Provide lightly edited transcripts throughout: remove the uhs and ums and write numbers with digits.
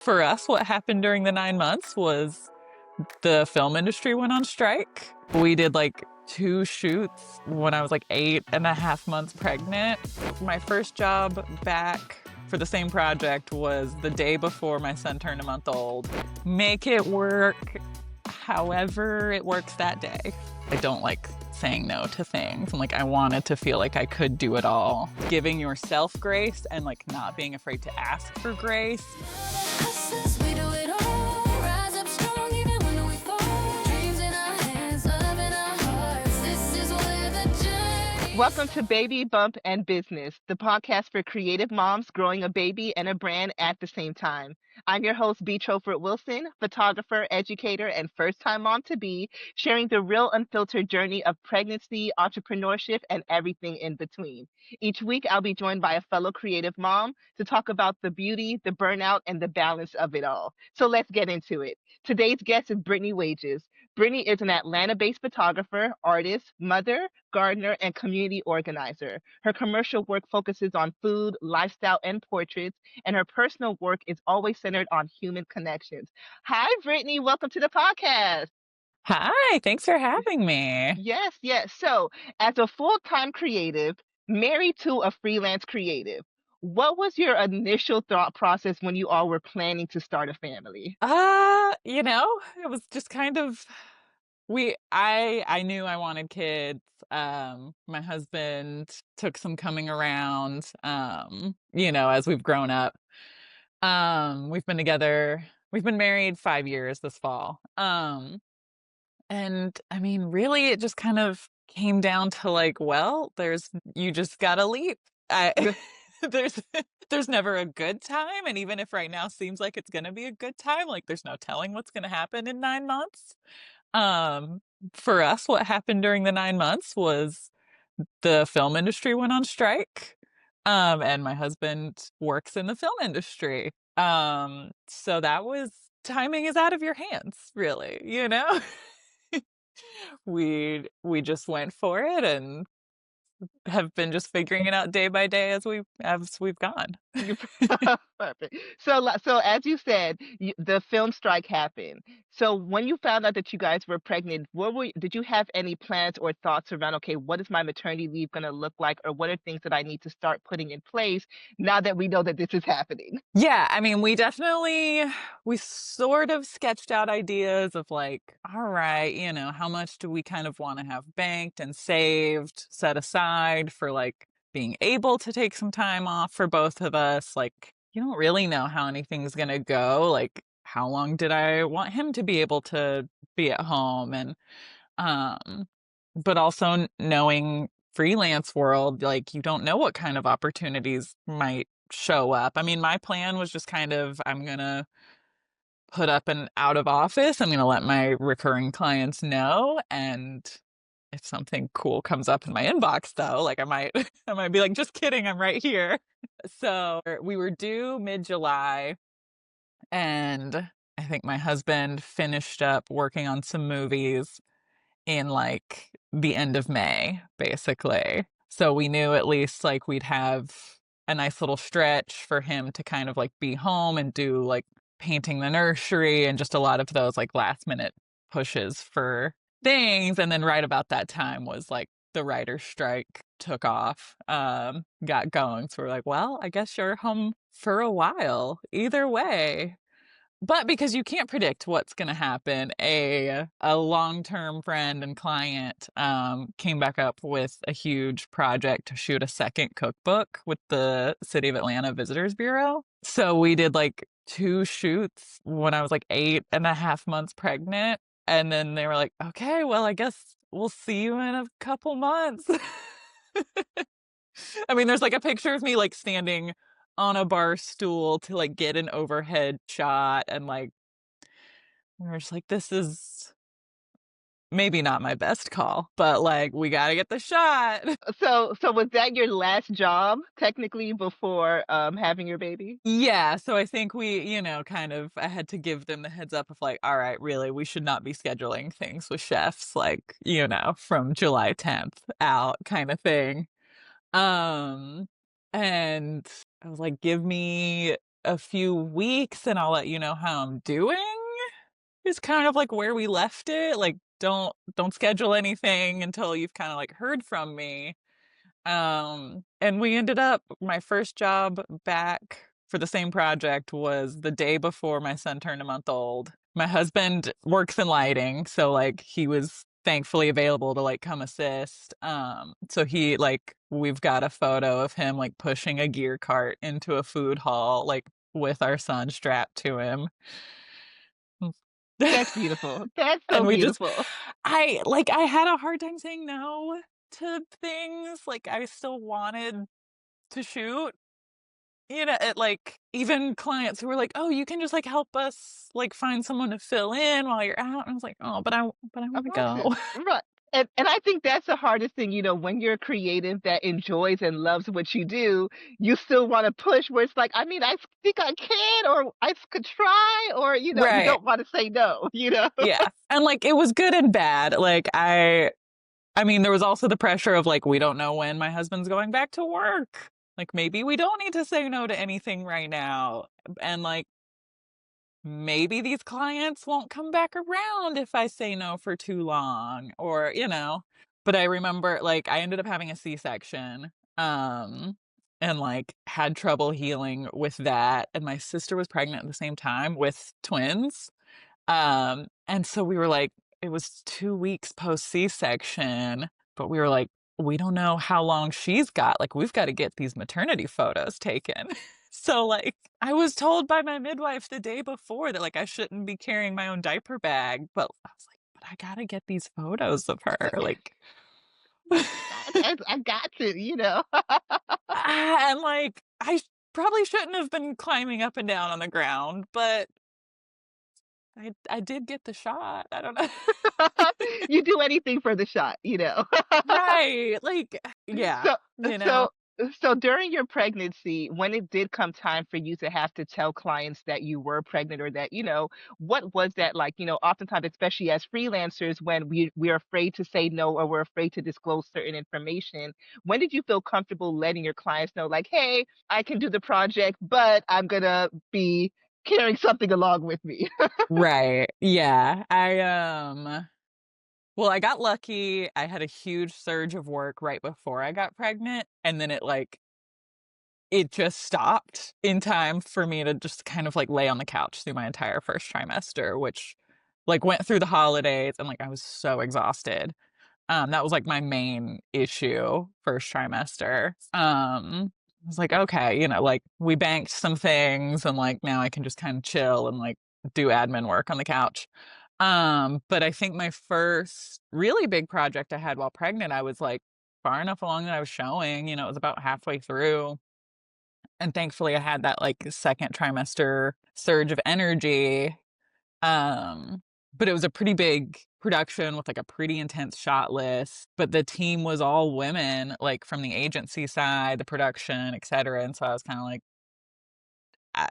For us, what happened during the 9 months was the film industry went on strike. We did like 2 shoots when I was like 8.5 months pregnant. My first job back for the same project was the day before my son turned a month old. Make it work however it works that day. I don't like saying no to things. I wanted to feel like I could do it all. Giving yourself grace and like not being afraid to ask for grace. Welcome to Baby Bump and Business, the podcast for creative moms growing a baby and a brand at the same time. I'm your host, B. Troford Wilson, photographer, educator, and first-time mom-to-be, sharing the real unfiltered journey of pregnancy, entrepreneurship, and everything in between. Each week, I'll be joined by a fellow creative mom to talk about the beauty, the burnout, and the balance of it all. So let's get into it. Today's guest is Brittany Wages. Brittany is an Atlanta-based photographer, artist, mother, gardener, and community organizer. Her commercial work focuses on food, lifestyle, and portraits, and her personal work is always centered on human connections. Hi, Brittany. Welcome to the podcast. Hi, thanks for having me. Yes. So, as a full-time creative, married to a freelance creative, what was your initial thought process when you all were planning to start a family? It was just kind of I knew I wanted kids. My husband took some coming around, as we've grown up. We've been together, we've been married 5 years this fall. And I mean, really it just kind of came down to like, well, you just gotta leap. I there's there's never a good time. And even if right now seems like it's gonna be a good time, like there's no telling what's gonna happen in 9 months. Um, for us, what happened during the 9 months was the film industry went on strike. And my husband works in the film industry. So that was timing is out of your hands, really. We just went for it and have been just figuring it out day by day as we've gone. You Perfect. So as you said, the film strike happened. So when you found out that you guys were pregnant, did you have any plans or thoughts around, okay, what is my maternity leave going to look like, or what are things that I need to start putting in place now that we know that this is happening? Yeah, I mean, we sort of sketched out ideas of like, all right, how much do we kind of want to have banked and saved, set aside for like being able to take some time off for both of us. Like, you don't really know how anything's gonna go. Like, how long did I want him to be able to be at home? And um, but also knowing freelance world, like you don't know what kind of opportunities might show up. I mean, my plan was just kind of, I'm gonna put up an out of office. I'm gonna let my recurring clients know. And if something cool comes up in my inbox though, like I might I might be like, just kidding, I'm right here. So we were due mid-July, and I think my husband finished up working on some movies in like the end of May, basically. So we knew at least like we'd have a nice little stretch for him to kind of like be home and do like painting the nursery and just a lot of those like last minute pushes for things. And then right about that time was like the writer's strike took off, got going. So we're like, well, I guess you're home for a while either way. But because you can't predict what's going to happen, a long-term friend and client came back up with a huge project to shoot a second cookbook with the City of Atlanta Visitors Bureau. So we did like 2 shoots when I was like 8.5 months pregnant. And then they were like, okay, well, I guess we'll see you in a couple months. I mean, there's like a picture of me like standing on a bar stool to like get an overhead shot, and like we're just like, this is maybe not my best call, but like we got to get the shot. So was that your last job technically before having your baby? Yeah, so I think kind of I had to give them the heads up of like, all right, really, we should not be scheduling things with chefs like, from July 10th out kind of thing. Um and I was like, give me a few weeks and I'll let you know how I'm doing is kind of like where we left it. Like, don't schedule anything until you've kind of like heard from me. And we ended up, my first job back for the same project was the day before my son turned a month old. My husband works in lighting, so like he was thankfully available to like come assist. So he like we've got a photo of him like pushing a gear cart into a food hall, like with our son strapped to him. That's beautiful. That's so And we just beautiful. I had a hard time saying no to things. Like I still wanted to shoot. You know, it like even clients who were like, "Oh, you can just like help us like find someone to fill in while you're out." And I was like, "Oh, but I I want to want to. go." Right. And I think that's the hardest thing, when you're creative that enjoys and loves what you do, you still want to push where it's like, I mean, I think I can, or could try, or, you Right. don't want to say no. Yeah. And like it was good and bad. Like I mean, there was also the pressure of like we don't know when my husband's going back to work. Like maybe we don't need to say no to anything right now. And like maybe these clients won't come back around if I say no for too long or, but I remember like I ended up having a C-section and like had trouble healing with that and my sister was pregnant at the same time with twins. And so we were like, it was 2 weeks post C-section, but we were like, we don't know how long she's got. Like, we've got to get these maternity photos taken. So, like, I was told by my midwife the day before that, like, I shouldn't be carrying my own diaper bag. But I was like, but I gotta get these photos of her. Like, I got to. and like, probably shouldn't have been climbing up and down on the ground, but I did get the shot. I don't know. You do anything for the shot. Right, like yeah, So you know? so so during your pregnancy, when it did come time for you to have to tell clients that you were pregnant or that, what was that like? Oftentimes, especially as freelancers, when we're afraid to say no or we're afraid to disclose certain information, when did you feel comfortable letting your clients know, like, hey, I can do the project, but I'm gonna be carrying something along with me? Right, yeah, well, I got lucky, I had a huge surge of work right before I got pregnant, and then it just stopped in time for me to just kind of, like, lay on the couch through my entire first trimester, which, like, went through the holidays, and, like, I was so exhausted. That was, like, my main issue first trimester. I was like, "Okay," like, we banked some things and, like, now I can just kinda chill and, like, do admin work on the couch. But I think my first really big project I had while pregnant, I was, like, far enough along that I was showing, it was about halfway through, and thankfully I had that, like, second trimester surge of energy. um, but it was a pretty big production with, like, a pretty intense shot list, but the team was all women, like, from the agency side, the production, etcetera, and so I was kinda like, "I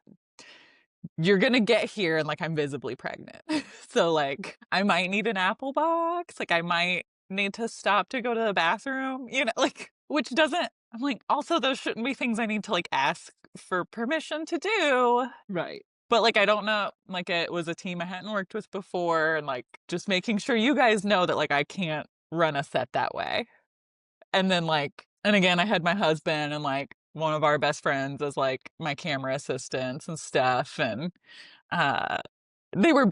you're gonna get here and, like, I'm visibly pregnant." So, like, I might need an Apple box, like, I might need to stop to go to the bathroom, like, which doesn't I'm like, also, those shouldn't be things I need to, like, ask for permission to do. Right. But, like, I don't know like, it was a team I hadn't worked with before and, like, just making sure you guys know that, like, I can't run a set that way. And then, like and again, I had my husband and, like, one of our best friends as, like, my camera assistants and stuff, and, uh, they were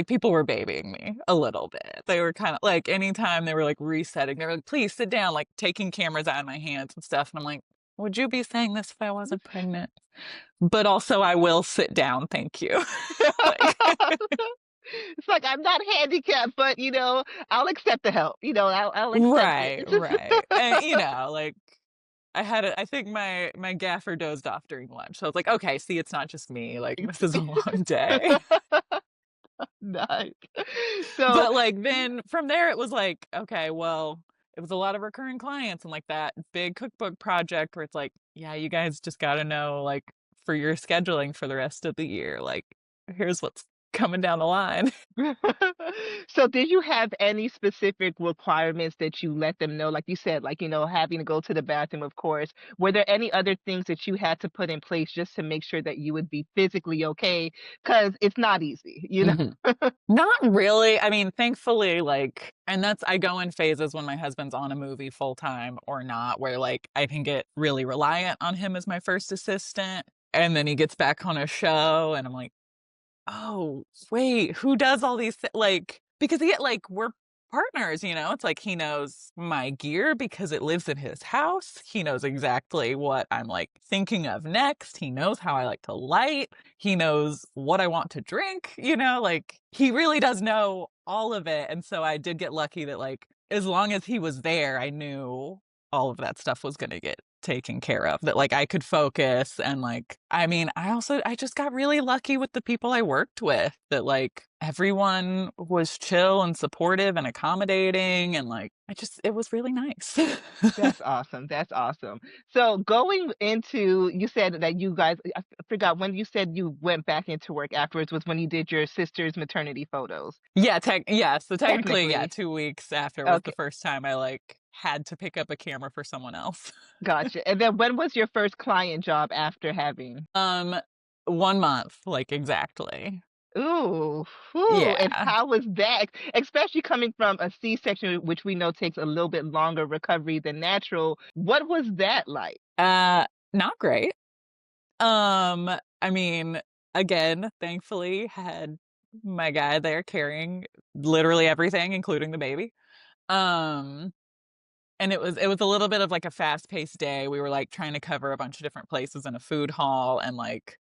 people were babying me a little bit. They were kinda like, anytime they were, like, resetting, they were like, "Please sit down," like, taking cameras out of my hands and stuff, and I'm like, "Would you be saying this if I wasn't pregnant? But also I will sit down, thank you." Like It's like I'm not handicapped, but I'll accept the help. I'll accept it. Right, It's just right, and, like, I think my gaffer dozed off during lunch, so I was like, "Okay, see, it's not just me, like, this is a long day." nice. So But, like, then from there, it was like, okay, well, it was a lot of recurring clients and, like, that big cookbook project where it's like, "Yeah, you guys just gotta know, like, for your scheduling for the rest of the year, like, here's what's coming down the line. So did you have any specific requirements that you let them know? Like you said, like, having to go to the bathroom, of course. Were there any other things that you had to put in place just to make sure that you would be physically okay? Because it's not easy, you know? Mhm. Not really. I mean, thankfully, like, and that's, I go in phases when my husband's on a movie full time or not, where like I can get really reliant on him as my first assistant. And then he gets back on a show, and I'm like, oh, wait, who does all these like, because he like, we're partners, it's like he knows my gear because it lives in his house. He knows exactly what I'm like thinking of next. He knows how I like to light. He knows what I want to drink, like he really does know all of it. And so I did get lucky that like as long as he was there, I knew all of that stuff was going to get taken care of, that like I could focus. And like, I mean, I just got really lucky with the people I worked with, that like everyone was chill and supportive and accommodating, and like it was really nice. That's awesome. That's awesome. So going into, you said that you guys, I forgot when you said you went back into work afterwards was when you did your sister's maternity photos. So technically, yeah, Technically. 2 weeks after was the Okay. first time I like had to pick up a camera for someone else. Gotcha. And then when was your first client job after having? um 1 month, like exactly. Ooh, whew, and Yeah. how was that? Especially coming from a C-section, which we know takes a little bit longer recovery than natural. What was that like? uh Not great. I mean, again, thankfully had my guy there carrying literally everything, including the baby. Um, and it was a little bit of like a fast-paced day. We were like trying to cover a bunch of different places in a food hall, and like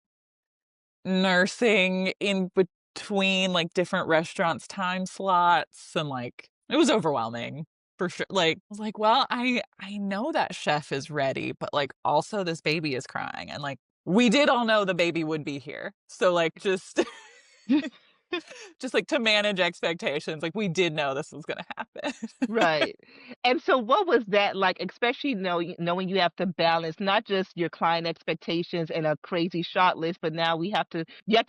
nursing in between like different restaurants' time slots, and like it was overwhelming for sure. Like I was like, well, I know that chef is ready, but like also this baby is crying, and like we did all know the baby would be here. So like just just like to manage expectations, like we did know this was gonna happen. Right. And so what was that like, especially knowing you have to balance not just your client expectations and a crazy shot list, but now you have to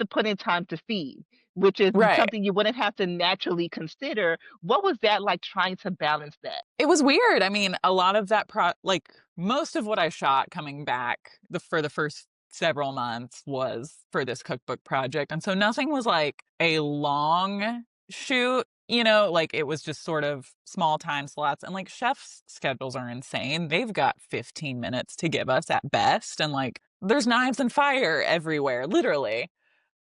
put in time to feed, which is Right. something you wouldn't have to naturally consider. What was that like trying to balance that? It was weird. I mean, a lot of that like most of what I shot coming back for the first several months was for this cookbook project. And so nothing was like a long shoot, like it was just sort of small time slots, and like chefs' schedules are insane. They've got 15 minutes to give us at best, and like there's knives and fire everywhere, literally.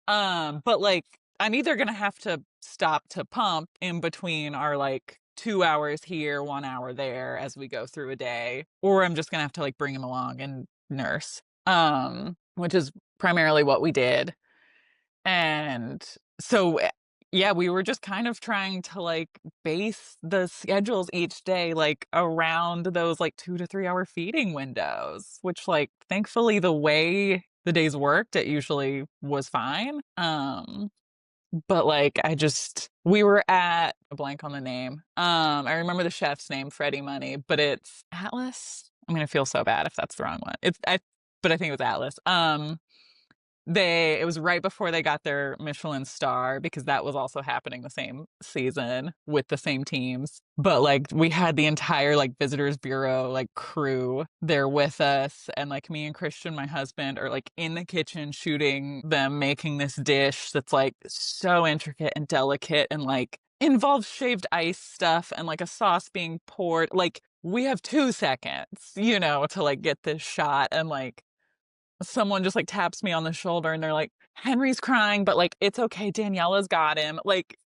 But like I'm either gonna have to stop to pump in between our like 2 hours here, 1 hour there as we go through a day, or I'm just gonna have to like bring him along and nurse. Which is primarily what we did. And so yeah, we were just kind of trying to like base the schedules each day like around those like 2 to 3 hour feeding windows, which like thankfully the way the days worked, it usually was fine. But like we were at a blank on the name. I remember the chef's name, Freddie Money, but it's Atlas. I'm gonna feel so bad if that's the wrong one. But I think it was Atlas. It was right before they got their Michelin star, because that was also happening the same season with the same teams. But like we had the entire like visitors bureau like crew there with us, and like me and Christian, my husband, are like in the kitchen shooting them making this dish that's like so intricate and delicate, and like involves shaved ice stuff and like a sauce being poured. Like we have 2 seconds, to like get this shot, and like someone just like taps me on the shoulder and they're like, Henry's crying, but like, it's okay. Daniela's got him. Like,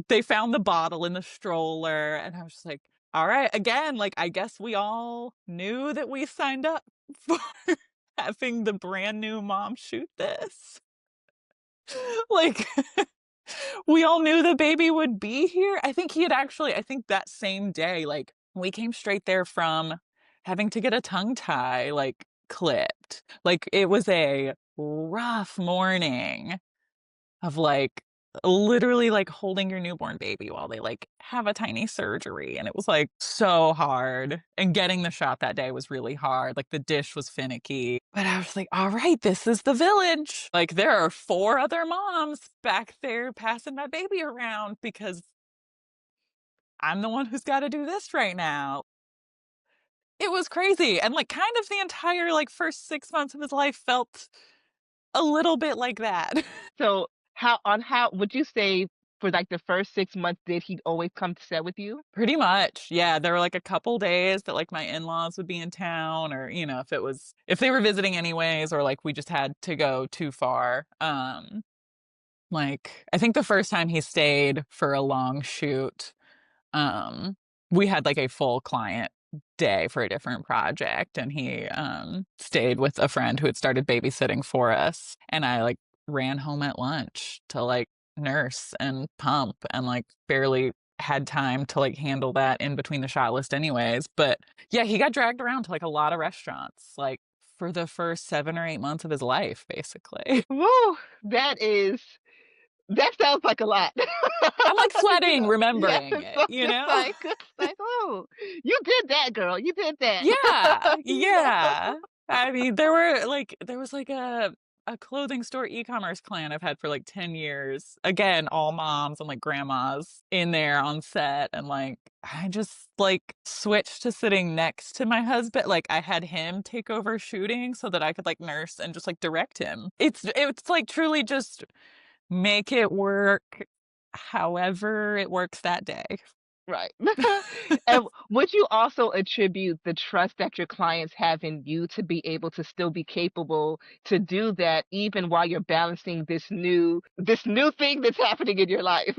they found the bottle in the stroller. And I was just like, all right, again, like, I guess we all knew that we signed up for having the brand new mom shoot this. Like, we all knew the baby would be here. I think that same day, like, we came straight there from having to get a tongue tie, like, clipped. Like, it was a rough morning of like literally like holding your newborn baby while they like have a tiny surgery. And it was like so hard. And getting the shot that day was really hard. Like the dish was finicky. But I was like, all right, this is the village. Like there are four other moms back there passing my baby around because I'm the one who's got to do this right now. It was crazy. And like kind of the entire like first 6 months of his life felt a little bit like that. So, how would you say for, like, the first 6 months, did he always come to set with you? Pretty much. Yeah, there were like a couple days that like my in-laws would be in town or, if they were visiting anyways or like we just had to go too far. Like I think the first time he stayed for a long shoot, um, we had like a full client day for a different project and he stayed with a friend who had started babysitting for us and I like ran home at lunch to like nurse and pump and like barely had time to like handle that in between the shot list anyways. But yeah, he got dragged around to like a lot of restaurants like for the first 7 or 8 months of his life basically. Woo! That sounds like a lot. I'm like You sweating know? Yeah, remembering so it, you know? it's like, "Oh, you did that, girl. You did that." Yeah, You know? yeah. I mean, there was like a clothing store e-commerce client I've had for like 10 years. Again, all moms and like grandmas in there on set and like I just like switched to sitting next to my husband. Like I had him take over shooting so that I could like nurse and just like direct him. It's like truly just make it work however it works that day. Right. And would you also attribute the trust that your clients have in you to be able to still be capable to do that even while you're balancing this new thing that's happening in your life?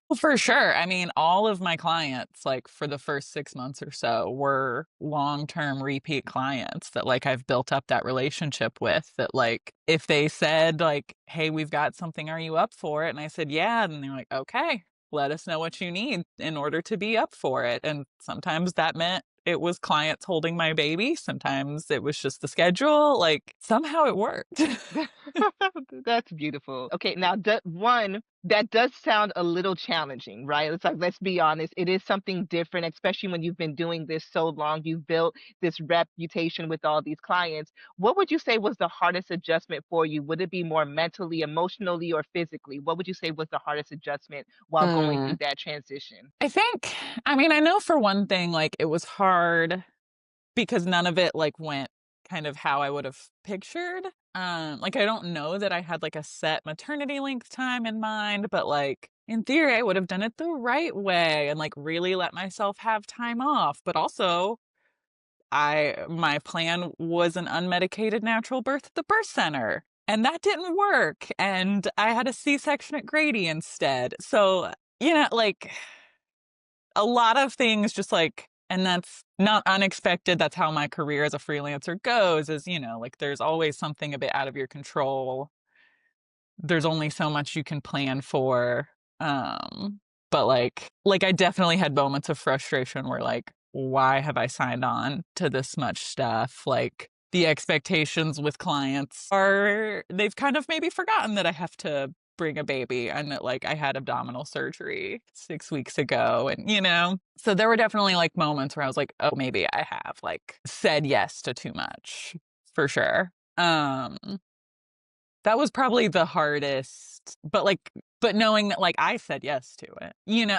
Well, for sure. I mean, all of my clients, like for the first 6 months or so, were long-term repeat clients that like I've built up that relationship with. That like if they said like, "Hey, we've got something. Are you up for it?" And I said, "Yeah," and they're like, "Okay, let us know what you need in order to be up for it." And sometimes that meant it was clients holding my baby. Sometimes it was just the schedule. Like somehow it worked. That's beautiful. Okay, now that does sound a little challenging, right? It's like, let's be honest, it is something different, especially when you've been doing this so long. You've built this reputation with all these clients. What would you say was the hardest adjustment for you? Would it be more mentally, emotionally, or physically? What would you say was the hardest adjustment while going through Mm. that transition? I think, I mean, I know for one thing, like it was hard because none of it like went kind of how I would have pictured. Like I don't know that I had like a set maternity length time in mind, but like in theory I would have done it the right way and like really let myself have time off. But also my plan was an unmedicated natural birth at the birth center. And that didn't work. And I had a C-section at Grady instead. So, like a lot of things just like and that's not unexpected. That's how my career as a freelancer goes is, like there's always something a bit out of your control. There's only so much you can plan for. But like I definitely had moments of frustration where like, why have I signed on to this much stuff? Like the expectations with clients are they've kind of maybe forgotten that I have to bring a baby and that like I had abdominal surgery 6 weeks ago and so there were definitely like moments where I was like, oh, maybe I have like said yes to too much for sure. That was probably the hardest, but knowing that, like, I said yes to it.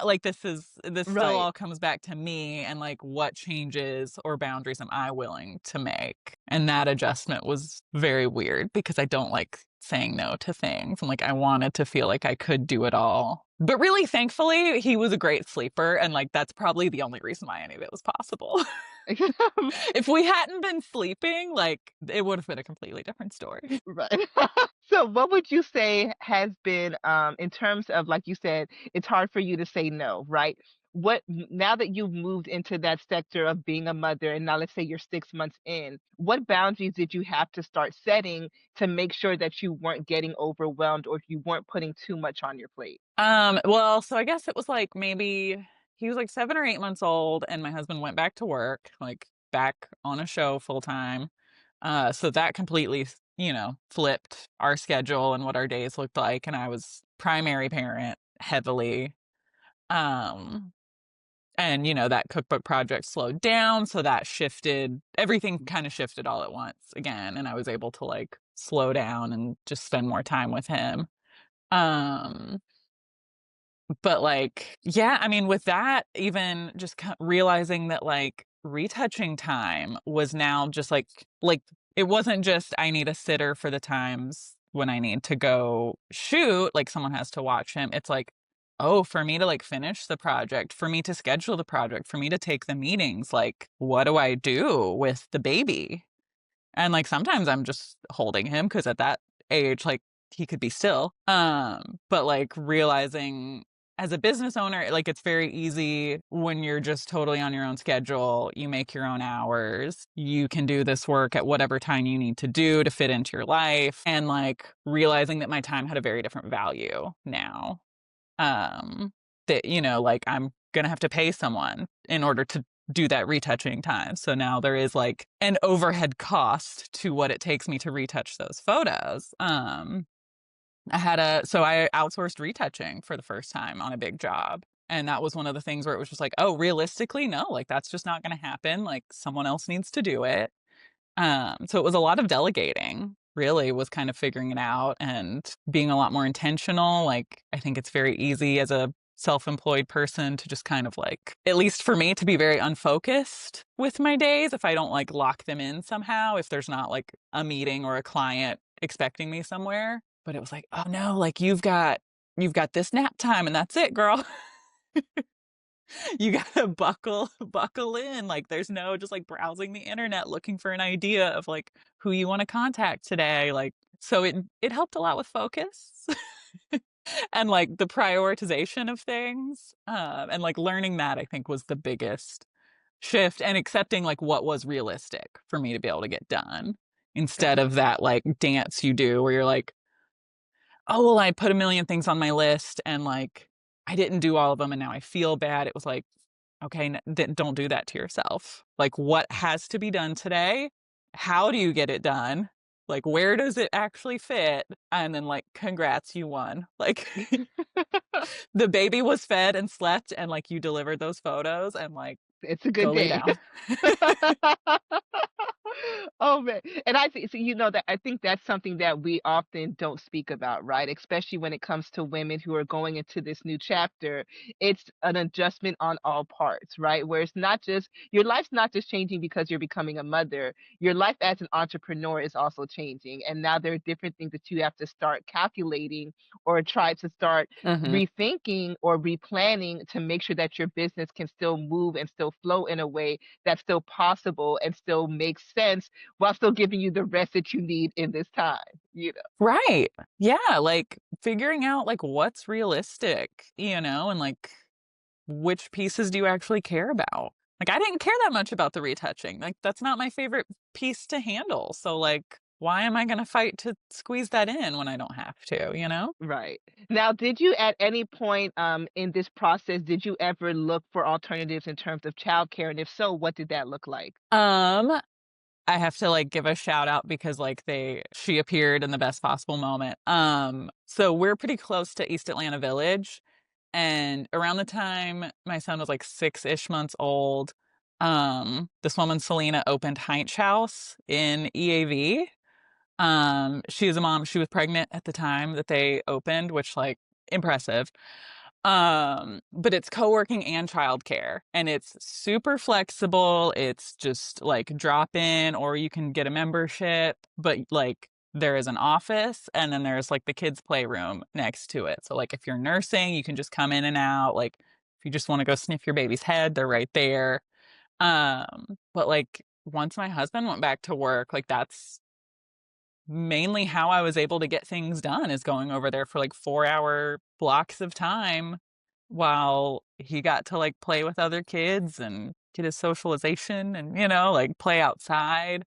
Like, this still Right. all comes back to me and, like, what changes or boundaries am I willing to make? And that adjustment was very weird because I don't like saying no to things, and, like, I wanted to feel like I could do it all. But really, thankfully, he was a great sleeper, and, like, that's probably the only reason why any of it was possible. If we hadn't been sleeping, like, it would have been a completely different story. Right. So what would you say has been, in terms of, like you said, it's hard for you to say no, right? Now that you've moved into that sector of being a mother, and now let's say you're 6 months in, what boundaries did you have to start setting to make sure that you weren't getting overwhelmed or you weren't putting too much on your plate? Well, so I guess it was like maybe he was like 7 or 8 months old, and my husband went back to work, like back on a show full time. So that completely, flipped our schedule and what our days looked like. And I was primary parent heavily. Um, and, that cookbook project slowed down. So that shifted, everything kind of shifted all at once again. And I was able to like slow down and just spend more time with him. Um, but like, yeah, I mean, with that, even just realizing that like retouching time was now just like it wasn't just I need a sitter for the times when I need to go shoot, like someone has to watch him. It's like, oh, for me to like finish the project, for me to schedule the project, for me to take the meetings, like what do I do with the baby? And like sometimes I'm just holding him because at that age, like he could be still. But like realizing as a business owner, like it's very easy when you're just totally on your own schedule. You make your own hours. You can do this work at whatever time you need to do to fit into your life. And like realizing that my time had a very different value now. Um, that, like I'm gonna have to pay someone in order to do that retouching time. So now there is like an overhead cost to what it takes me to retouch those photos. So I outsourced retouching for the first time on a big job. And that was one of the things where it was just like, oh, realistically, no, like that's just not going to happen. Like someone else needs to do it. So it was a lot of delegating, really, was kind of figuring it out and being a lot more intentional. Like, I think it's very easy as a self-employed person to just kind of like, at least for me, to be very unfocused with my days if I don't like lock them in somehow, if there's not like a meeting or a client expecting me somewhere. But it was like, oh no, like you've got this nap time and that's it, girl. You gotta buckle in. Like there's no just like browsing the internet looking for an idea of like who you want to contact today. Like so it helped a lot with focus and like the prioritization of things. And like learning that I think was the biggest shift and accepting like what was realistic for me to be able to get done instead of Gotcha. that like dance you do where you're like, oh well, I put a million things on my list and like I didn't do all of them and now I feel bad. It was like, okay, don't do that to yourself. Like, what has to be done today? How do you get it done? Like, where does it actually fit? And then, like, congrats, you won. Like, the baby was fed and slept, and like, you delivered those photos, and like, It's a good go lay day. down. Oh man. And I think so, that I think that's something that we often don't speak about, right? Especially when it comes to women who are going into this new chapter. It's an adjustment on all parts, right? Where it's not just your life's not just changing because you're becoming a mother. Your life as an entrepreneur is also changing. And now there are different things that you have to start calculating or try to start Hmm. rethinking or replanning to make sure that your business can still move and still flow in a way that's still possible and still makes sense while still giving you the rest that you need in this time. Right. Yeah. Like, figuring out like what's realistic, and like which pieces do you actually care about? Like, I didn't care that much about the retouching. Like, that's not my favorite piece to handle. So, like, why am I going to fight to squeeze that in when I don't have to? Right. Now, did you at any point in this process, did you ever look for alternatives in terms of childcare? And if so, what did that look like? Um, I have to like give a shout out because like she appeared in the best possible moment. So we're pretty close to East Atlanta Village. And around the time my son was like 6-ish months old, this woman, Selena, opened Heinz House in EAV. She was a mom. She was pregnant at the time that they opened, which like impressive. But it's co-working and childcare, and it's super flexible. It's just like drop in, or you can get a membership, but like there is an office and then there's like the kids' playroom next to it. So like if you're nursing, you can just come in and out. Like if you just want to go sniff your baby's head, they're right there. But like once my husband went back to work, like that's mainly how I was able to get things done is going over there for like 4-hour blocks of time while he got to like play with other kids and get his socialization and, like play outside.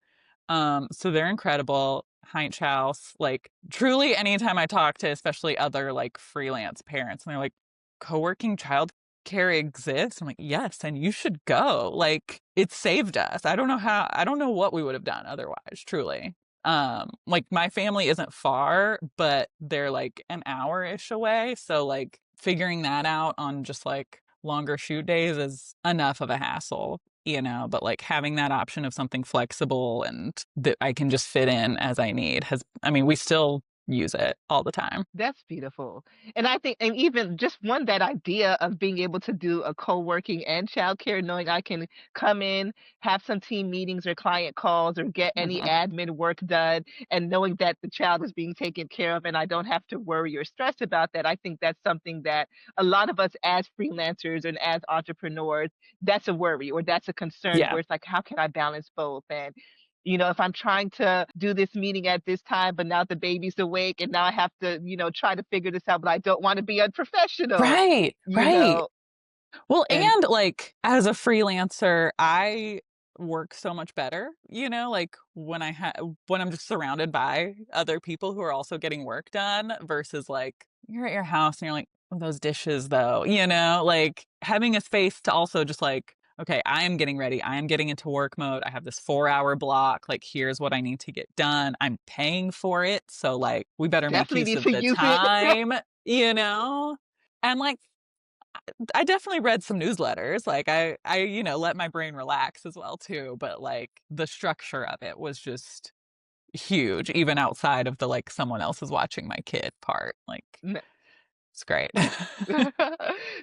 So they're incredible. Heinz House, like truly anytime I talk to especially other like freelance parents and they're like, co-working child care exists. I'm like, yes, and you should go. Like it saved us. I don't know what we would have done otherwise, truly. Like my family isn't far, but they're like an hour-ish away. So like figuring that out on just like longer shoot days is enough of a hassle, but like having that option of something flexible and that I can just fit in as I need I mean, we still use it all the time. That's beautiful. And I think, and even just one, that idea of being able to do a co-working and childcare, knowing I can come in, have some team meetings or client calls or get any Mhm. admin work done, and knowing that the child is being taken care of and I don't have to worry or stress about that. I think that's something that a lot of us as freelancers and as entrepreneurs, that's a worry or that's a concern Yeah. where it's like, how can I balance both? And if I'm trying to do this meeting at this time, but now the baby's awake and now I have to, try to figure this out, but I don't want to be unprofessional, Right. you Right. know, Well, and and like as a freelancer, I work so much better, like when I'm just surrounded by other people who are also getting work done versus like you're at your house and you're like, oh, those dishes though, like having a space to also just like, okay, I am getting ready. I am getting into work mode. I have this 4 hour block. Like, here's what I need to get done. I'm paying for it. So like we better make definitely use need of to the use it. time, you know? And like I definitely read some newsletters. Like I let my brain relax as well too, but like the structure of it was just huge, even outside of the like someone else is watching my kid part. Like it's great.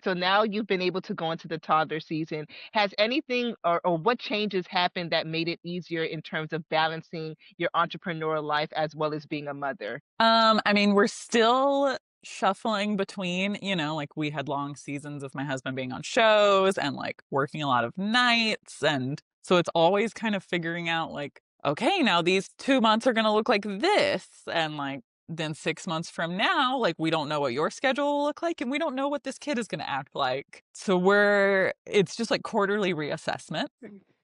So now you've been able to go into the toddler season. Has anything or what changes happened that made it easier in terms of balancing your entrepreneurial life as well as being a mother? I mean, we're still shuffling between, like we had long seasons of my husband being on shows and like working a lot of nights. And so it's always kind of figuring out like, okay, now these 2 months are going to look like this. And like, then 6 months from now, like, we don't know what your schedule will look like and we don't know what this kid is going to act like. So it's just like quarterly reassessment.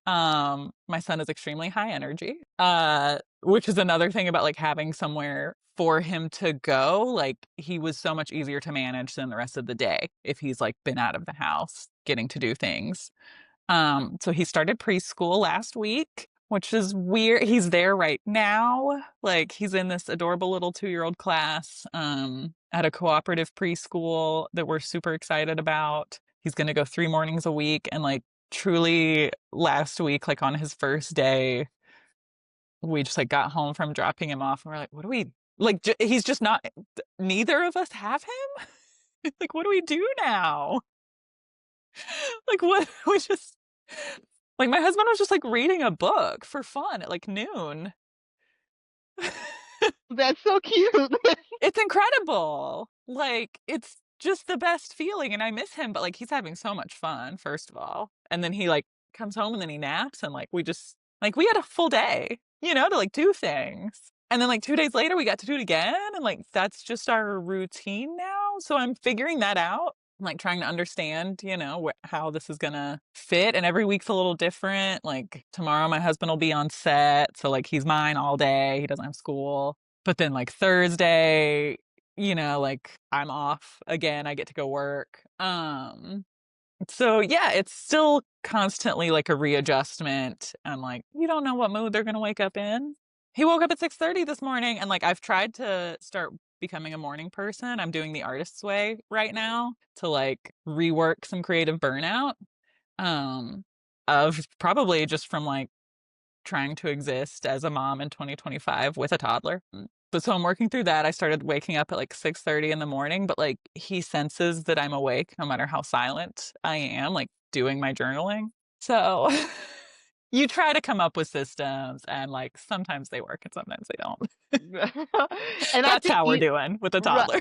My son is extremely high energy, which is another thing about like having somewhere for him to go. Like he was so much easier to manage than the rest of the day if he's like been out of the house getting to do things. So he started preschool last week, which is weird. He's there right now. Like he's in this adorable little 2-year-old class, at a cooperative preschool that we're super excited about. He's going to go 3 mornings a week. And like truly last week, like on his first day, we just like got home from dropping him off and we're like, what do we like? He's just not, neither of us have him. Like, what do we do now? Like, what? We just, like, my husband was just like reading a book for fun at like noon. That's so cute. It's incredible. Like, it's just the best feeling. And I miss him, but like, he's having so much fun, first of all. And then he like comes home and then he naps. And like, we had a full day, to like do things. And then like 2 days later, we got to do it again. And like, that's just our routine now. So I'm figuring that out. I'm like trying to understand, how this is gonna fit. And every week's a little different. Like tomorrow, my husband will be on set. So like, he's mine all day. He doesn't have school. But then like Thursday, like I'm off again. I get to go work. So yeah, it's still constantly like a readjustment and like you don't know what mood they're gonna wake up in. He woke up at 6:30 this morning and like I've tried to start becoming a morning person. I'm doing the artist's way right now to like rework some creative burnout. Um of probably just from like trying to exist as a mom in 2025 with a toddler. But so I'm working through that. I started waking up at like 6:30 in the morning, but like he senses that I'm awake no matter how silent I am, like doing my journaling. So you try to come up with systems and like sometimes they work and sometimes they don't. And I That's think how we're doing with a right. toddler.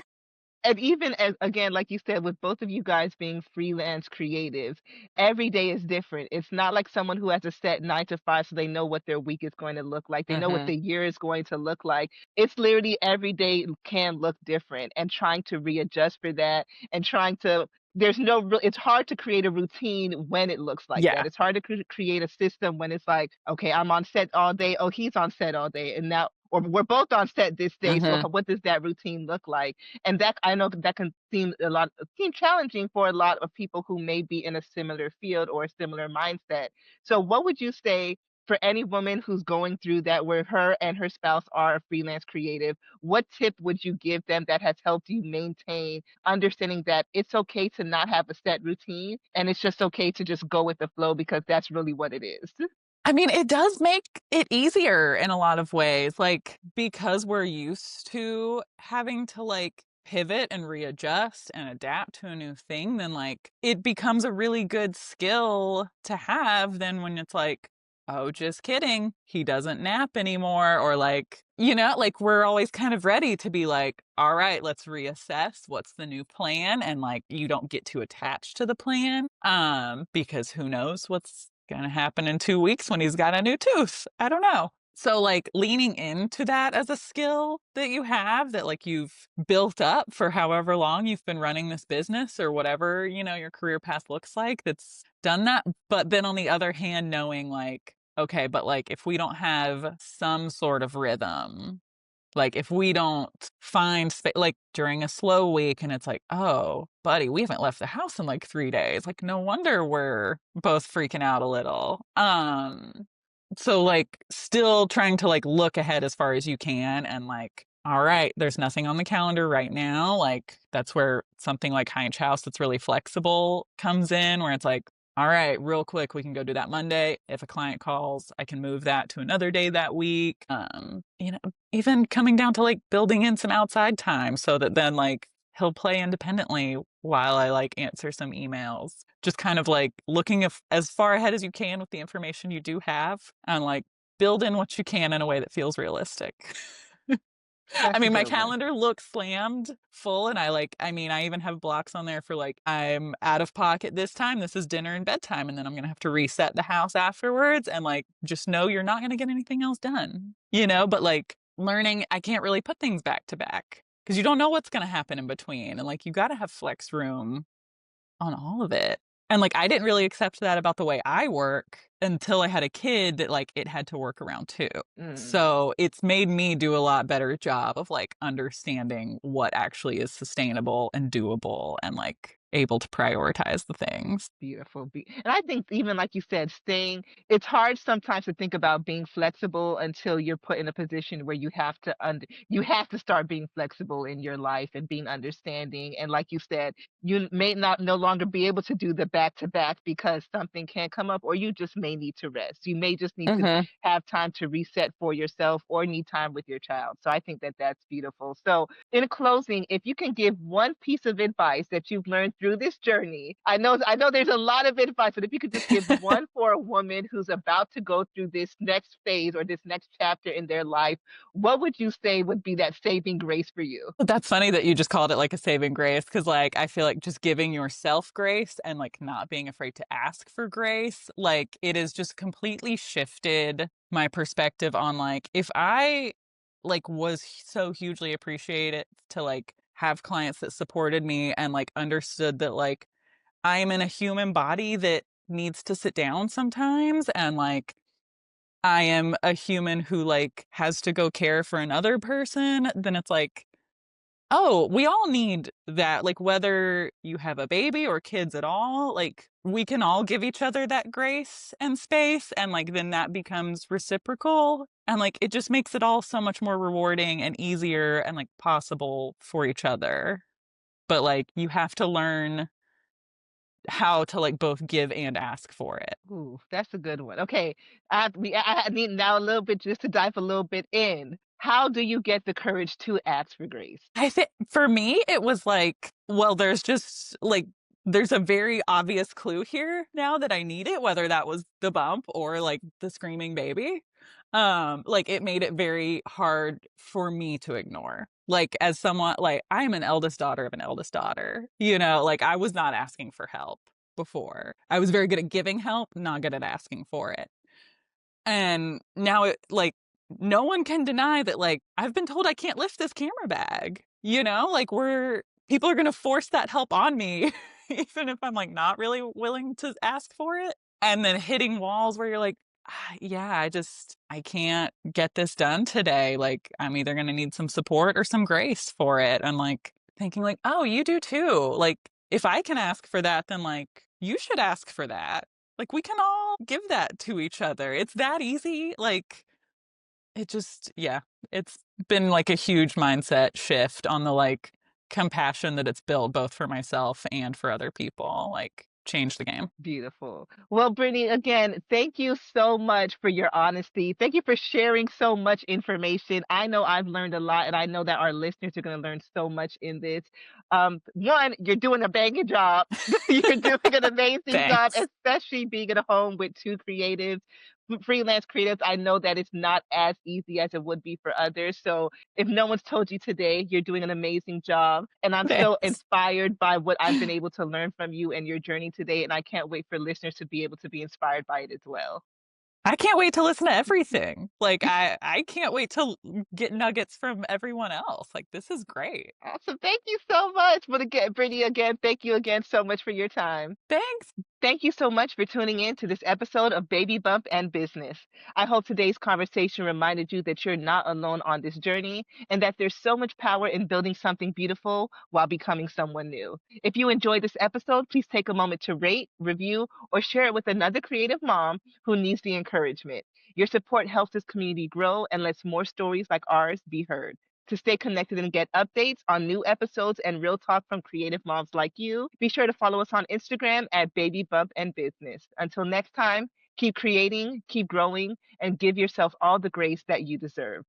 And even as again, like you said, with both of you guys being freelance creatives, every day is different. It's not like someone who has a set 9 to 5, so they know what their week is going to look like. They know what Hmm. the year is going to look like. It's literally every day can look different, and trying to readjust for that, and trying to. There's no. It's hard to create a routine when it looks like that. Yeah. It's hard to create a system when it's like, okay, I'm on set all day. Oh, he's on set all day, and now, or we're both on set this day. So Hmm. what does that routine look like? And that, I know that can seem challenging for a lot of people who may be in a similar field or a similar mindset. So what would you say for any woman who's going through that, where her and her spouse are a freelance creative, what tip would you give them that has helped you maintain understanding that it's okay to not have a set routine and it's just okay to just go with the flow because that's really what it is? I mean, it does make it easier in a lot of ways, like because we're used to having to like pivot and readjust and adapt to a new thing, then like it becomes a really good skill to have then when it's like, oh, just kidding, he doesn't nap anymore, or like, like we're always kind of ready to be like, all right, let's reassess what's the new plan, and like you don't get too attached to the plan because who knows what's gonna happen in 2 weeks when he's got a new tooth. I don't know. So like leaning into that as a skill that you have that like you've built up for however long you've been running this business or whatever, your career path looks like, that's done that. But then on the other hand, knowing like, okay, but like if we don't have some sort of rhythm, like if we don't find like during a slow week and it's like, oh, buddy, we haven't left the house in like 3 days. Like no wonder we're both freaking out a little. So like still trying to like look ahead as far as you can and like, all right, there's nothing on the calendar right now. Like that's where something like Heinz House that's really flexible comes in, where it's like, all right, real quick, we can go do that Monday. If a client calls, I can move that to another day that week. Even coming down to like building in some outside time so that then like he'll play independently while I like answer some emails. Just kind of like looking as far ahead as you can with the information you do have and like build in what you can in a way that feels realistic. I That's a mean, my good one. calendar looks slammed full, and I even have blocks on there for like, I'm out of pocket this time. This is dinner and bedtime. And then I'm going to have to reset the house afterwards. And like, just know you're not going to get anything else done, but like learning, I can't really put things back to back because you don't know what's going to happen in between. And like, you got to have flex room on all of it. And like I didn't really accept that about the way I work until I had a kid that like it had to work around too. Mm. So it's made me do a lot better job of like understanding what actually is sustainable and doable and like able to prioritize the things. Beautiful. And I think even like you said, it's hard sometimes to think about being flexible until you're put in a position where you have to start being flexible in your life and being understanding. And like you said, you may not no longer be able to do the back to back because something can come up, or you just may need to rest. You may just need to Hmm. have time to reset for yourself or need time with your child. So I think that that's beautiful. So in closing, if you can give one piece of advice that you've learned through this journey, I know there's a lot of advice, but if you could just give one for a woman who's about to go through this next phase or this next chapter in their life, what would you say would be that saving grace for you? That's funny that you just called it like a saving grace because, like, I feel like just giving yourself grace and like not being afraid to ask for grace, like, it has just completely shifted my perspective on like, if I like was so hugely appreciated to like have clients that supported me and like understood that like I'm in a human body that needs to sit down sometimes and like I am a human who like has to go care for another person, then it's like, oh, we all need that. Like, whether you have a baby or kids at all, like, we can all give each other that grace and space. And, like, then that becomes reciprocal. And, like, it just makes it all so much more rewarding and easier and, like, possible for each other. But, like, you have to learn how to, like, both give and ask for it. Ooh, that's a good one. Okay, I need now a little bit just to dive a little bit in. How do you get the courage to ask for grace? I think for me, it was like, well, there's just like, there's a very obvious clue here now that I need it, whether that was the bump or like the screaming baby. Like it made it very hard for me to ignore. Like as someone like I'm an eldest daughter of an eldest daughter, like I was not asking for help before. I was very good at giving help, not good at asking for it. And now it like no one can deny that like I've been told I can't lift this camera bag. Like we're people are gonna force that help on me, even if I'm like not really willing to ask for it. And then hitting walls where you're like, yeah, I can't get this done today. Like I'm either gonna need some support or some grace for it. And like thinking like, oh, you do too. Like if I can ask for that, then like you should ask for that. Like, we can all give that to each other. It's that easy. Like, it just, yeah, it's been like a huge mindset shift on the like compassion that it's built both for myself and for other people. Like, change the game. Beautiful. Well, Brittany, again, thank you so much for your honesty. Thank you for sharing so much information. I know I've learned a lot, and I know that our listeners are going to learn so much in this. One, you're doing a banging job. You're doing an amazing job, Thanks. especially being at home with two creatives, freelance creatives. I know that it's not as easy as it would be for others. So if no one's told you today, you're doing an amazing job. And I'm so Thanks. inspired by what I've been able to learn from you and your journey today. And I can't wait for listeners to be able to be inspired by it as well. I can't wait to listen to everything. Like, I can't wait to get nuggets from everyone else. Like, this is great. Awesome. Thank you so much. But again, Brittany, again, thank you again so much for your time. Thanks. Thank you so much for tuning in to this episode of Baby Bump and Business. I hope today's conversation reminded you that you're not alone on this journey and that there's so much power in building something beautiful while becoming someone new. If you enjoyed this episode, please take a moment to rate, review, or share it with another creative mom who needs the encouragement. Your support helps this community grow and lets more stories like ours be heard. To stay connected and get updates on new episodes and real talk from creative moms like you, be sure to follow us on Instagram at Baby Bump and Business. Until next time, keep creating, keep growing, and give yourself all the grace that you deserve.